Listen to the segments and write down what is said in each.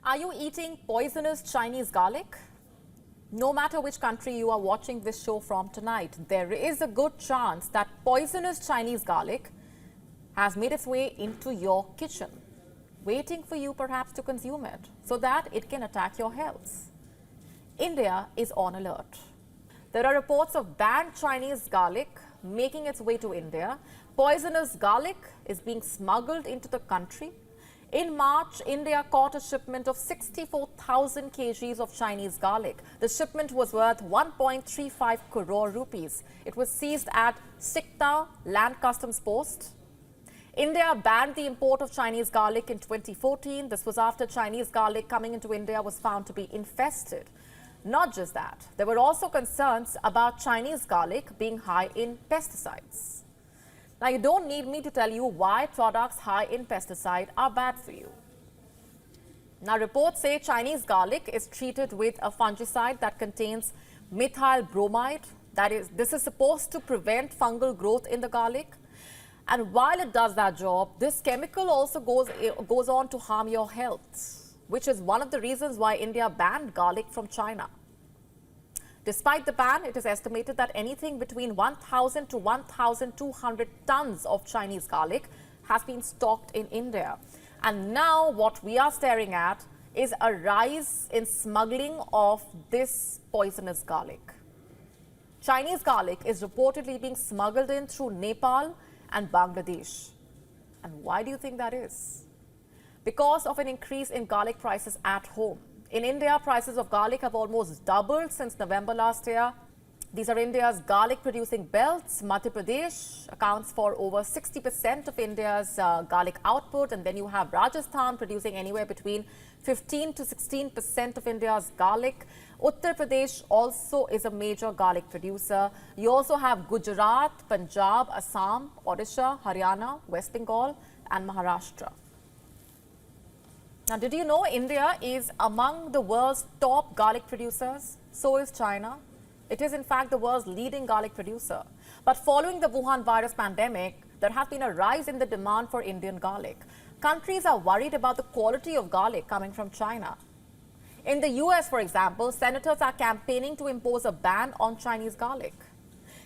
Are you eating poisonous Chinese garlic? No matter which country you are watching this show from tonight, there is a good chance that poisonous Chinese garlic has made its way into your kitchen, waiting for you perhaps to consume it so that it can attack your health. India is on alert. There are reports of banned Chinese garlic making its way to India. Poisonous garlic is being smuggled into the country. In March, India caught a shipment of 64,000 kgs of Chinese garlic. The shipment was worth 1.35 crore rupees. It was seized at Sikta Land Customs Post. India banned the import of Chinese garlic in 2014. This was after Chinese garlic coming into India was found to be infested. Not just that, there were also concerns about Chinese garlic being high in pesticides. Now, you don't need me to tell you why products high in pesticide are bad for you. Now, reports say Chinese garlic is treated with a fungicide that contains methyl bromide. This is supposed to prevent fungal growth in the garlic. And while it does that job, this chemical also goes on to harm your health, which is one of the reasons why India banned garlic from China. Despite the ban, it is estimated that anything between 1,000 to 1,200 tons of Chinese garlic has been stocked in India. And now what we are staring at is a rise in smuggling of this poisonous garlic. Chinese garlic is reportedly being smuggled in through Nepal and Bangladesh. And why do you think that is? Because of an increase in garlic prices at home. In India, prices of garlic have almost doubled since November last year. These are India's garlic-producing belts. Madhya Pradesh accounts for over 60% of India's garlic output. And then you have Rajasthan producing anywhere between 15 to 16% of India's garlic. Uttar Pradesh also is a major garlic producer. You also have Gujarat, Punjab, Assam, Odisha, Haryana, West Bengal and Maharashtra. Now, did you know India is among the world's top garlic producers? So is China. It is in fact the world's leading garlic producer. But following the Wuhan virus pandemic, there has been a rise in the demand for Indian garlic. Countries are worried about the quality of garlic coming from China. In the US, for example, senators are campaigning to impose a ban on Chinese garlic.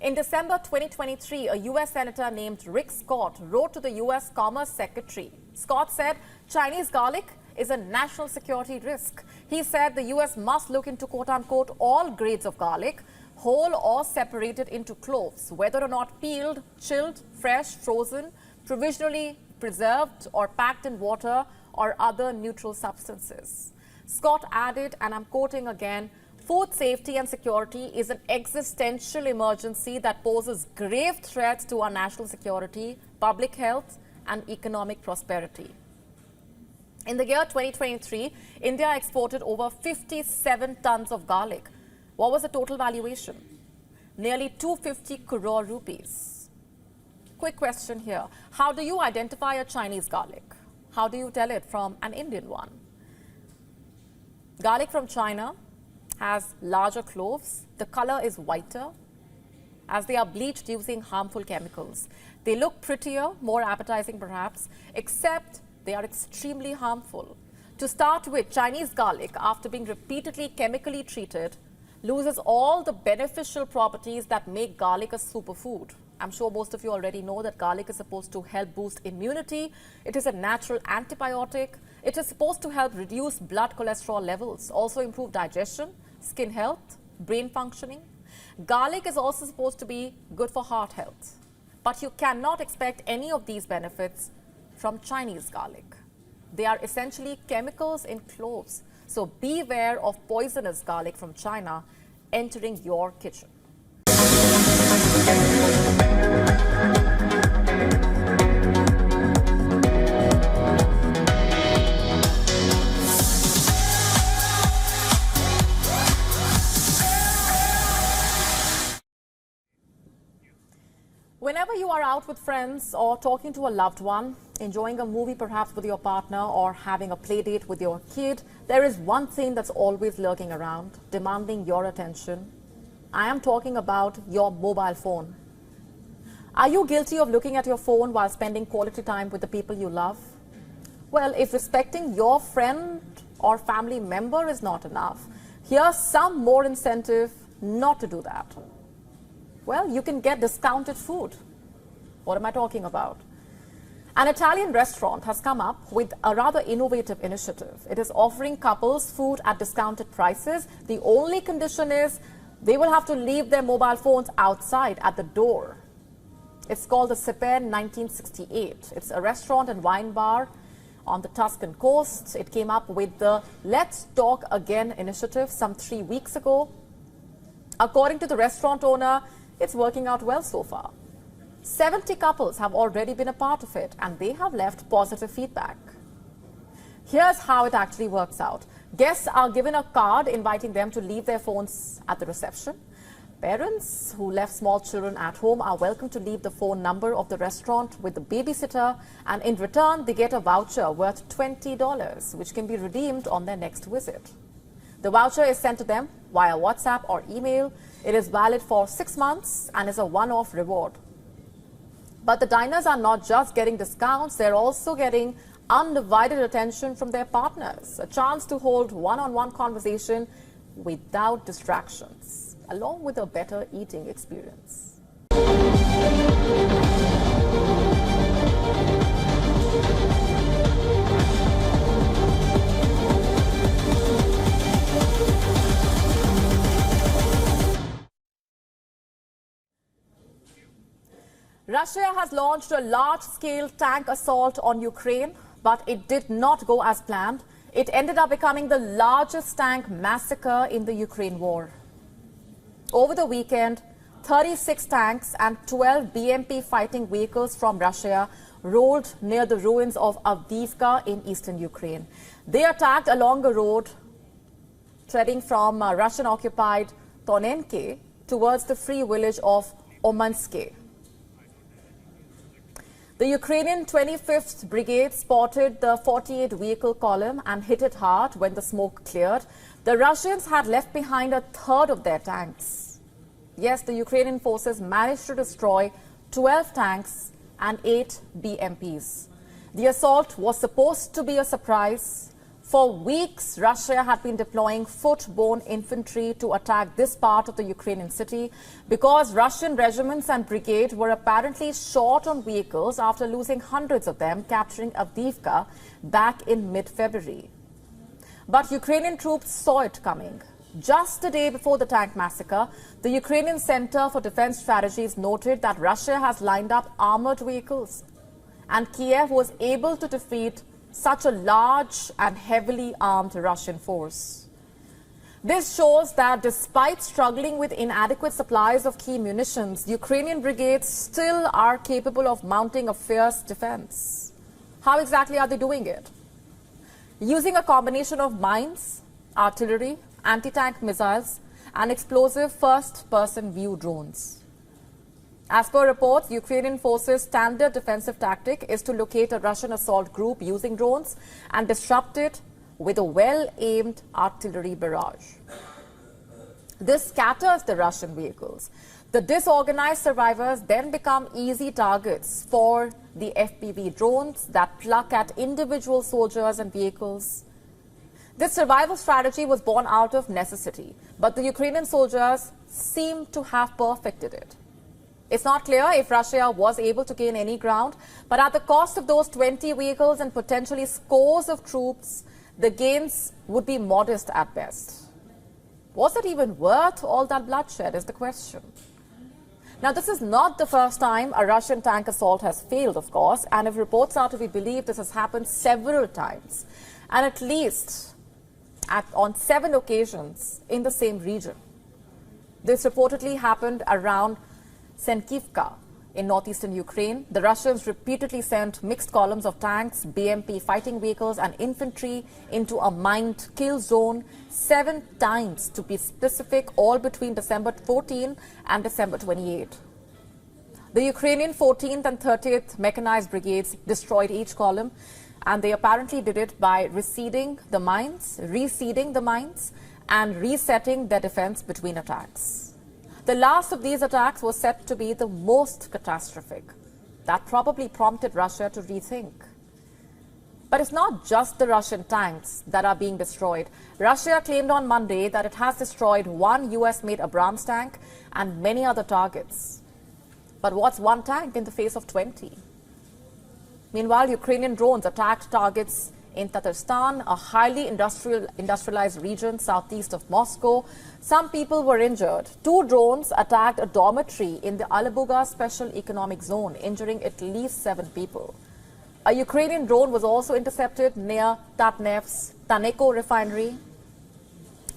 In December 2023, a US senator named Rick Scott wrote to the US Commerce Secretary. Scott said Chinese garlic is a national security risk. He said the US must look into quote-unquote all grades of garlic, whole or separated into cloves, whether or not peeled, chilled, fresh, frozen, provisionally preserved or packed in water or other neutral substances. Scott added, and I'm quoting again, "Food safety and security is an existential emergency that poses grave threats to our national security, public health and economic prosperity." In the year 2023, India exported over 57 tons of garlic. What was the total valuation? Nearly 250 crore rupees. Quick question here. How do you identify a Chinese garlic? How do you tell it from an Indian one? Garlic from China has larger cloves. The color is whiter as they are bleached using harmful chemicals. They look prettier, more appetizing perhaps, except they are extremely harmful. To start with, Chinese garlic, after being repeatedly chemically treated, loses all the beneficial properties that make garlic a superfood. I'm sure most of you already know that garlic is supposed to help boost immunity. It is a natural antibiotic. It is supposed to help reduce blood cholesterol levels, also improve digestion, skin health, brain functioning. Garlic is also supposed to be good for heart health. But you cannot expect any of these benefits from Chinese garlic. They are essentially chemicals in cloves. So beware of poisonous garlic from China entering your kitchen. Whenever you are out with friends or talking to a loved one, enjoying a movie perhaps with your partner or having a play date with your kid, there is one thing that's always lurking around, demanding your attention. I am talking about your mobile phone. Are you guilty of looking at your phone while spending quality time with the people you love? Well, if respecting your friend or family member is not enough, here's some more incentive not to do that. Well, you can get discounted food. What am I talking about? An Italian restaurant has come up with a rather innovative initiative. It is offering couples food at discounted prices. The only condition is they will have to leave their mobile phones outside at the door. It's called the Sipen 1968. It's a restaurant and wine bar on the Tuscan coast. It came up with the Let's Talk Again initiative some 3 weeks ago. According to the restaurant owner, it's working out well so far. 70 couples have already been a part of it, and they have left positive feedback. Here's how it actually works out. Guests are given a card inviting them to leave their phones at the reception. Parents who left small children at home are welcome to leave the phone number of the restaurant with the babysitter, and in return they get a voucher worth $20, which can be redeemed on their next visit. The voucher is sent to them via WhatsApp or email. It is valid for 6 months and is a one-off reward. But the diners are not just getting discounts, they're also getting undivided attention from their partners, a chance to hold one-on-one conversation without distractions, along with a better eating experience. Russia has launched a large-scale tank assault on Ukraine, but it did not go as planned. It ended up becoming the largest tank massacre in the Ukraine war. Over the weekend, 36 tanks and 12 BMP fighting vehicles from Russia rolled near the ruins of Avdiivka in eastern Ukraine. They attacked along a road treading from Russian-occupied Tonenke towards the free village of Omanske. The Ukrainian 25th Brigade spotted the 48-vehicle column and hit it hard when the smoke cleared. The Russians had left behind a third of their tanks. Yes, the Ukrainian forces managed to destroy 12 tanks and 8 BMPs. The assault was supposed to be a surprise. For weeks, Russia had been deploying foot-borne infantry to attack this part of the Ukrainian city because Russian regiments and brigades were apparently short on vehicles after losing hundreds of them, capturing Avdiivka back in mid-February. But Ukrainian troops saw it coming. Just a day before the tank massacre, the Ukrainian Center for Defense Strategies noted that Russia has lined up armored vehicles, and Kiev was able to defeat such a large and heavily armed Russian force. This shows that despite struggling with inadequate supplies of key munitions, Ukrainian brigades still are capable of mounting a fierce defense. How exactly are they doing it? Using a combination of mines, artillery, anti-tank missiles, and explosive first-person view drones. As per reports, Ukrainian forces' standard defensive tactic is to locate a Russian assault group using drones and disrupt it with a well-aimed artillery barrage. This scatters the Russian vehicles. The disorganized survivors then become easy targets for the FPV drones that pluck at individual soldiers and vehicles. This survival strategy was born out of necessity, but the Ukrainian soldiers seem to have perfected it. It's not clear if Russia was able to gain any ground, but at the cost of those 20 vehicles and potentially scores of troops, the gains would be modest at best. Was it even worth all that bloodshed is the question. Now, this is not the first time a Russian tank assault has failed, of course, and if reports are to be believed, this has happened several times, and at least on 7 occasions in the same region. This reportedly happened around Senkivka in northeastern Ukraine. The Russians repeatedly sent mixed columns of tanks, BMP fighting vehicles and infantry into a mined kill zone 7 times, to be specific, all between December 14 and December 28. The Ukrainian 14th and 30th mechanized brigades destroyed each column, and they apparently did it by reseeding the mines, and resetting their defense between attacks. The last of these attacks was said to be the most catastrophic. That probably prompted Russia to rethink. But it's not just the Russian tanks that are being destroyed. Russia claimed on Monday that it has destroyed one US-made Abrams tank and many other targets. But what's one tank in the face of 20? Meanwhile, Ukrainian drones attacked targets in Tatarstan, a highly industrialized region southeast of Moscow. Some people were injured. 2 drones attacked a dormitory in the Alabuga Special Economic Zone, injuring at least 7 people. A Ukrainian drone was also intercepted near Tatnef's Taneko refinery.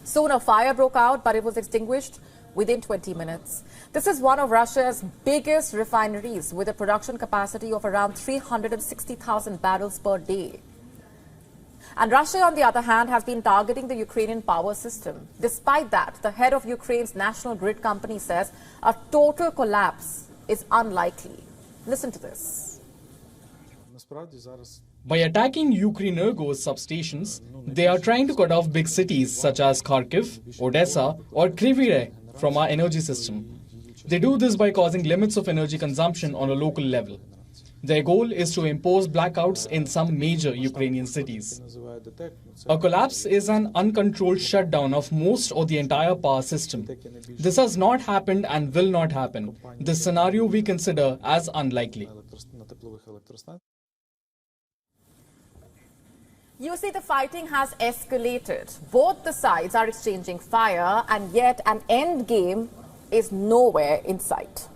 Soon a fire broke out, but it was extinguished within 20 minutes. This is one of Russia's biggest refineries with a production capacity of around 360,000 barrels per day. And Russia, on the other hand, has been targeting the Ukrainian power system. Despite that, the head of Ukraine's national grid company says a total collapse is unlikely. Listen to this. By attacking Ukrenergo's substations, they are trying to cut off big cities such as Kharkiv, Odessa or Kryvyi Rih from our energy system. They do this by causing limits of energy consumption on a local level. Their goal is to impose blackouts in some major Ukrainian cities. A collapse is an uncontrolled shutdown of most or the entire power system. This has not happened and will not happen. This scenario we consider as unlikely. You see, the fighting has escalated. Both the sides are exchanging fire, and yet an end game is nowhere in sight.